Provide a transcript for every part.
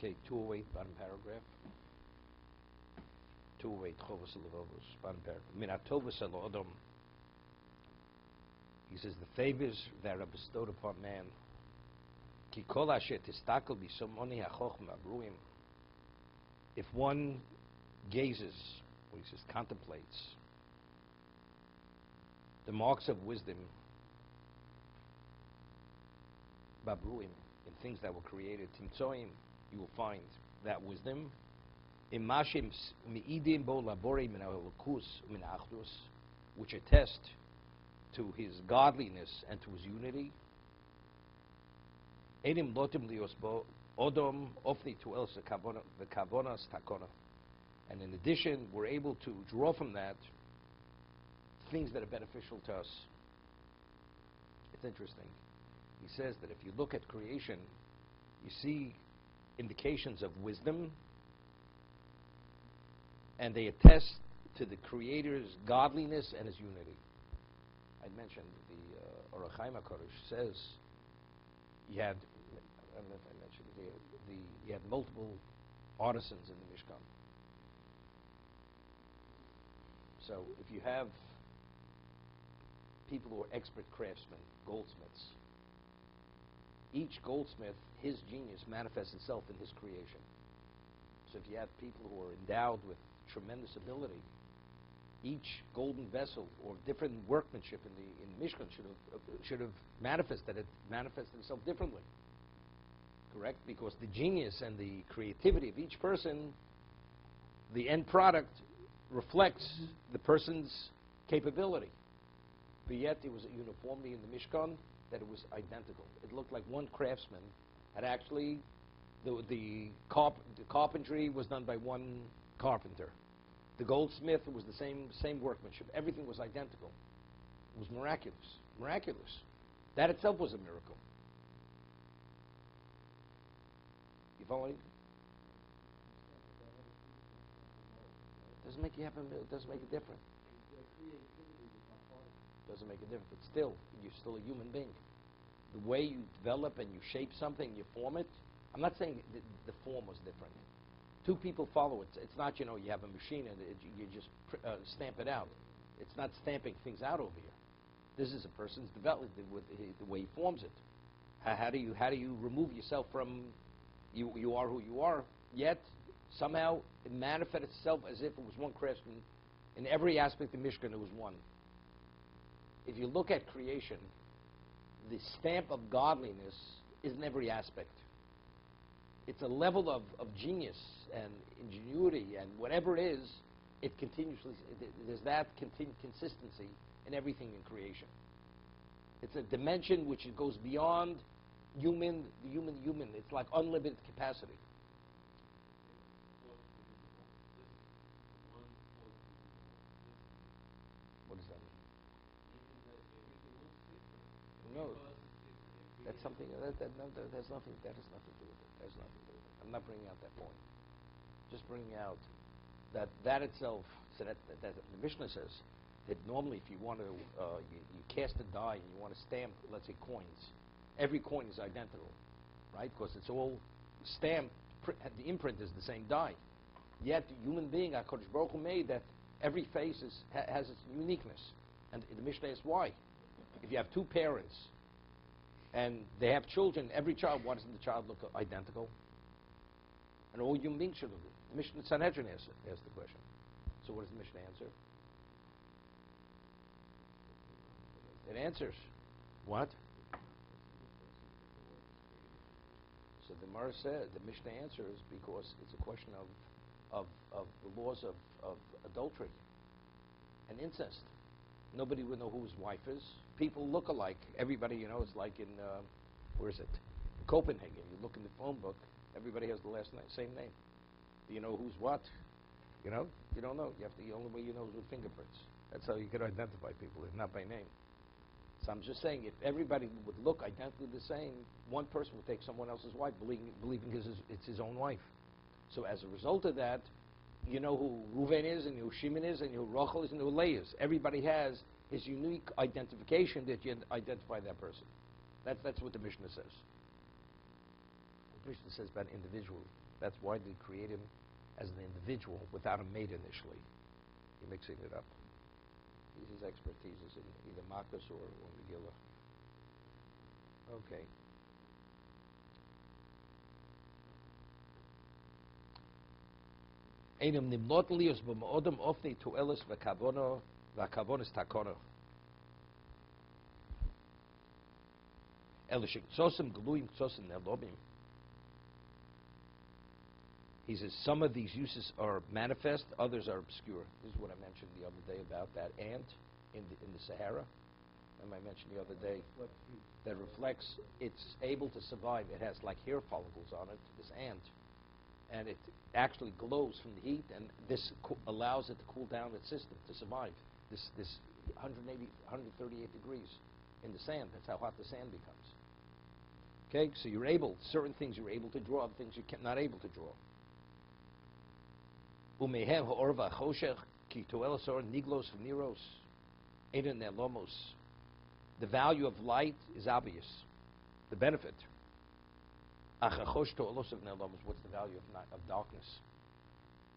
Okay, 208, bottom paragraph. 208, Chovos HaLevavos, bottom paragraph. Tovos Adam. He says the favors that are bestowed upon man. Ki kol asher tistakel b'somoni hachochma bruim. If one gazes, or he says contemplates, the marks of wisdom, babruim, in things that were created, timtsoim, you will find that wisdom. Imashim mi'idim bo labori min al-Qul min achdus, which attest to his godliness and to his unity. Edim lotim liosbo odom ofni to else the kavonas takona. And in addition, we're able to draw from that things that are beneficial to us. It's interesting. He says that if you look at creation, you see indications of wisdom, and they attest to the Creator's godliness and his unity. I mentioned the Orach Chaim HaKadosh says you had, I don't know if I mentioned you had multiple artisans in the Mishkan. So if you have people who are expert craftsmen, goldsmiths, each goldsmith, his genius manifests itself in his creation. So if you have people who are endowed with tremendous ability, each golden vessel or different workmanship in Mishkan should have manifested itself differently. Correct? Because the genius and the creativity of each person, the end product reflects the person's capability. But yet there was a uniformity in the Mishkan that it was identical. It looked like one craftsman had actually, the carpentry was done by one carpenter. The goldsmith was the same workmanship. Everything was identical. It was miraculous. Miraculous. That itself was a miracle. You following? Doesn't make you happen. It doesn't make a difference. Doesn't make a difference. But still, you're still a human being. The way you develop and you shape something, you form it. I'm not saying the form was different. Two people follow it. It's not, you have a machine and you just stamp it out. It's not stamping things out over here. This is a person's development with the way he forms it. How do you remove yourself from you are who you are, yet somehow it manifests itself as if it was one craftsman. In every aspect of Mishkan, it was one. If you look at creation, the stamp of godliness is in every aspect. It's a level of genius and ingenuity and whatever it is, it continuously, there's that consistency in everything in creation. It's a dimension which goes beyond human. It's like unlimited capacity. What does that mean? No, that's something that has nothing to do with it. That has nothing to do with it. I'm not bringing out that point. Just bringing out that itself. So that the Mishnah says that normally, if you want to, you cast a die and you want to stamp, let's say, coins. Every coin is identical, right? Because it's all stamped. The imprint is the same die. Yet, the human being, HaKadosh Baruch Hu made that every face has its uniqueness. And the Mishnah asks why. If you have two parents and they have children, every child, why doesn't the child look identical? And all human beings should look. The Mishnah Sanhedrin asked the question. So what does the Mishnah answer? It answers. What? So the Gemara said, the Mishnah answers because it's a question of the laws of adultery and incest. Nobody would know who his wife is. People look alike. Everybody, it's like in, where is it? In Copenhagen. You look in the phone book, everybody has the last name, same name. Do you know who's what? You don't know. The only way you know is with fingerprints. That's how you can identify people, not by name. So I'm just saying, if everybody would look identically the same, one person would take someone else's wife, believing it's his own wife. So as a result of that, you know who Reuven is, and who Shimon is, and who Rachel is, and who Leah is. Everybody has his unique identification that you identify that person. That's what the Mishnah says. the Mishnah says about individual. That's why they create him as an individual without a mate initially. You're mixing it up. His expertise is in either Mattos or Megillah. Okay. Einem nimnot lios b'ma'odam ofnei tu'elis v'kavonos takono. Elishik tzosim gluim tzosim nelobim. He says some of these uses are manifest, others are obscure. This is what I mentioned the other day about that ant in the Sahara. I mentioned the other day that reflects it's able to survive. It has like hair follicles on it, this ant, and it actually glows from the heat, and this allows it to cool down its system to survive. This 180, 138 degrees in the sand. That's how hot the sand becomes. Okay, so you're able, certain things you're able to draw, other things you're not able to draw. Umehem ha'orva choshech ki toelasor niglos v'niros eden nelomos. The value of light is obvious. The benefit. Achachosh toelos of nelomos. What's the value of darkness?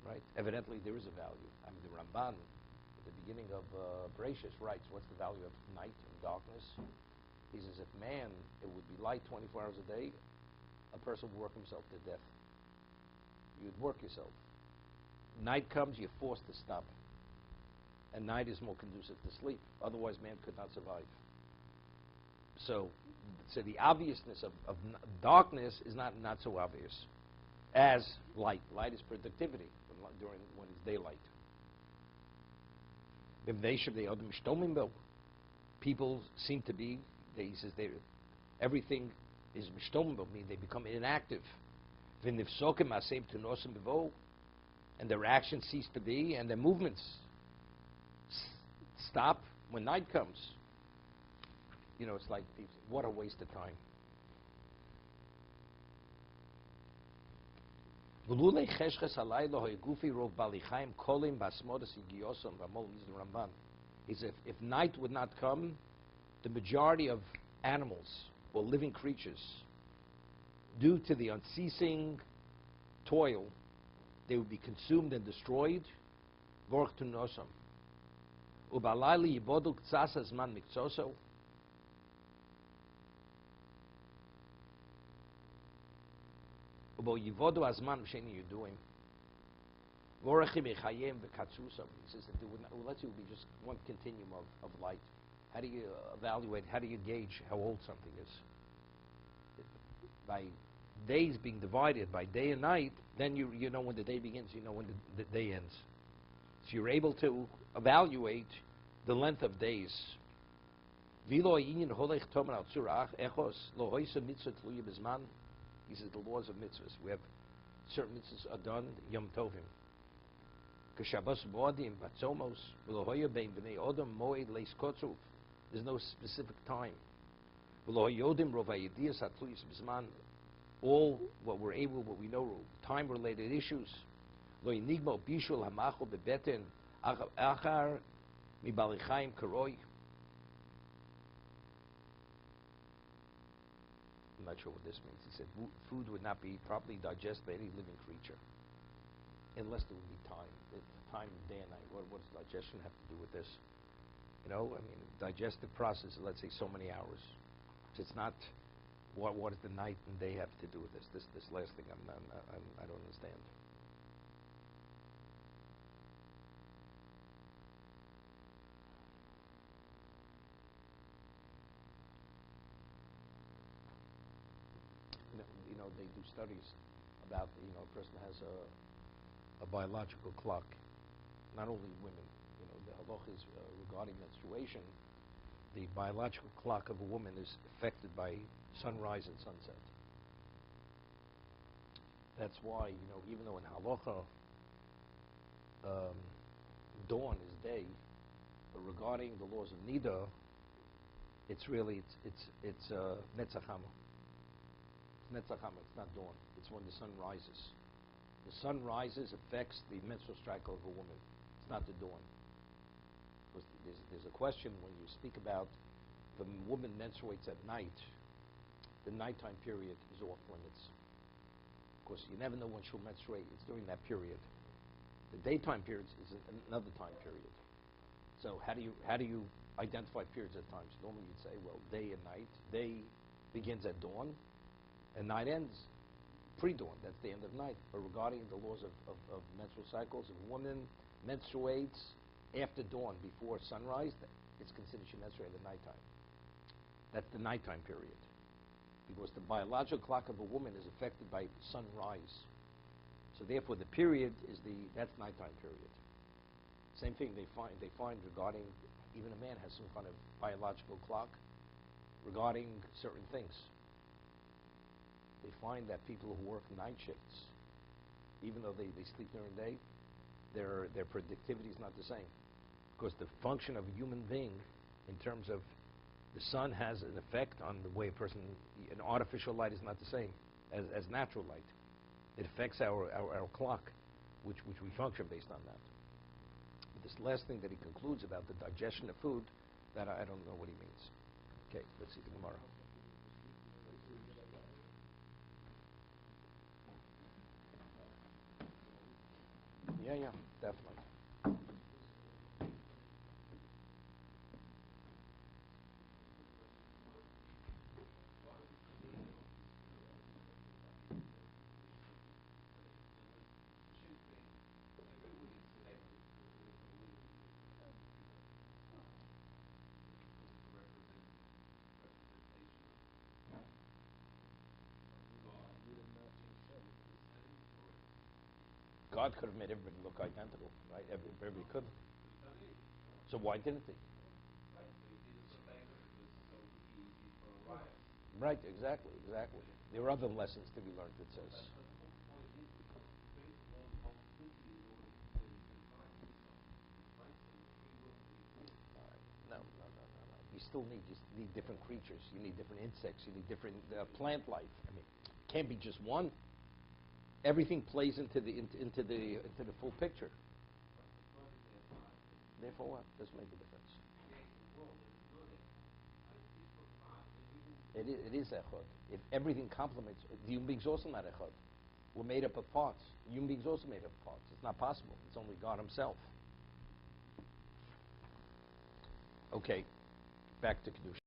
Right? Evidently, there is a value. I mean, the Ramban, at the beginning of Bereshis, writes, what's the value of night and darkness? He says, if man, it would be light 24 hours a day, a person would work himself to death. You'd work yourself. Night comes, you're forced to stop. And night is more conducive to sleep. Otherwise, man could not survive. So the obviousness of darkness is not so obvious as light. Light is productivity when it's daylight. People seem to be, he says, everything is mishtomim, meaning they become inactive. And their actions cease to be, and their movements stop when night comes. You know, it's like, what a waste of time. He said, if night would not come, the majority of animals or living creatures, due to the unceasing toil, they would be consumed and destroyed. Vorch tu nosam. Ubalayli yibodu ktsas azman mikzoso. Ubo yivodu azman v'sheni yuduim. Vorachim echayem v'katsusam. He says that there would let you be just one continuum of light. How do you evaluate, how do you gauge how old something is? By days being divided by day and night, then you know when the day begins, you know when the day ends. So you're able to evaluate the length of days. He says the laws of mitzvahs. We have certain mitzvahs are done, Yom Tovim. There's no specific time. All what we're able, what we know, time-related issues. I'm not sure what this means. He said food would not be properly digested by any living creature unless there would be time. The time of day and night. What does digestion have to do with this? You know, I mean, digestive process, let's say so many hours. So it's not, what does the night and day have to do with this? This last thing I don't understand. You know, they do studies about, you know, a person has a biological clock. Not only women, you know, the halachas regarding menstruation, the biological clock of a woman is affected by sunrise and sunset. That's why, you know, even though in halacha dawn is day, but regarding the laws of nida, it's really it's netzachama. It's netzachama. It's not dawn. It's when the sun rises. The sun rises affects the menstrual cycle of a woman. It's not the dawn. Because there's a question when you speak about the woman menstruates at night, the nighttime period is off limits. Of course, you never know when she'll menstruate. It's during that period. The daytime periods is another time period. So how do you identify periods at times? Normally you'd say, well, day and night. Day begins at dawn, and night ends pre-dawn. That's the end of night. But regarding the laws of menstrual cycles, if a woman menstruates after dawn, before sunrise, it's considered she menstruated at nighttime. That's the nighttime period. Because the biological clock of a woman is affected by sunrise. So therefore the period that's nighttime period. Same thing they find regarding, even a man has some kind of biological clock regarding certain things. They find that people who work night shifts, even though they sleep during the day, their productivity is not the same. Because the function of a human being, in terms of the sun, has an effect on the way a person, an artificial light is not the same as natural light. It affects our clock, which we function based on that. But this last thing that he concludes about the digestion of food, that I don't know what he means. Okay, let's see the Gemara. Yeah, definitely. God could have made everybody look identical, right? Everybody could. So why didn't he? Right, exactly. There are other lessons to be learned, it says. No. You still need different creatures. You need different insects. You need different plant life. I mean, it can't be just one. Everything plays into the full picture. Therefore, what? Doesn't make a difference. It is echad. If everything complements, the human being's also not echad. We're made up of parts. Human being's also made up of parts. It's not possible. It's only God Himself. Okay, back to Kedusha.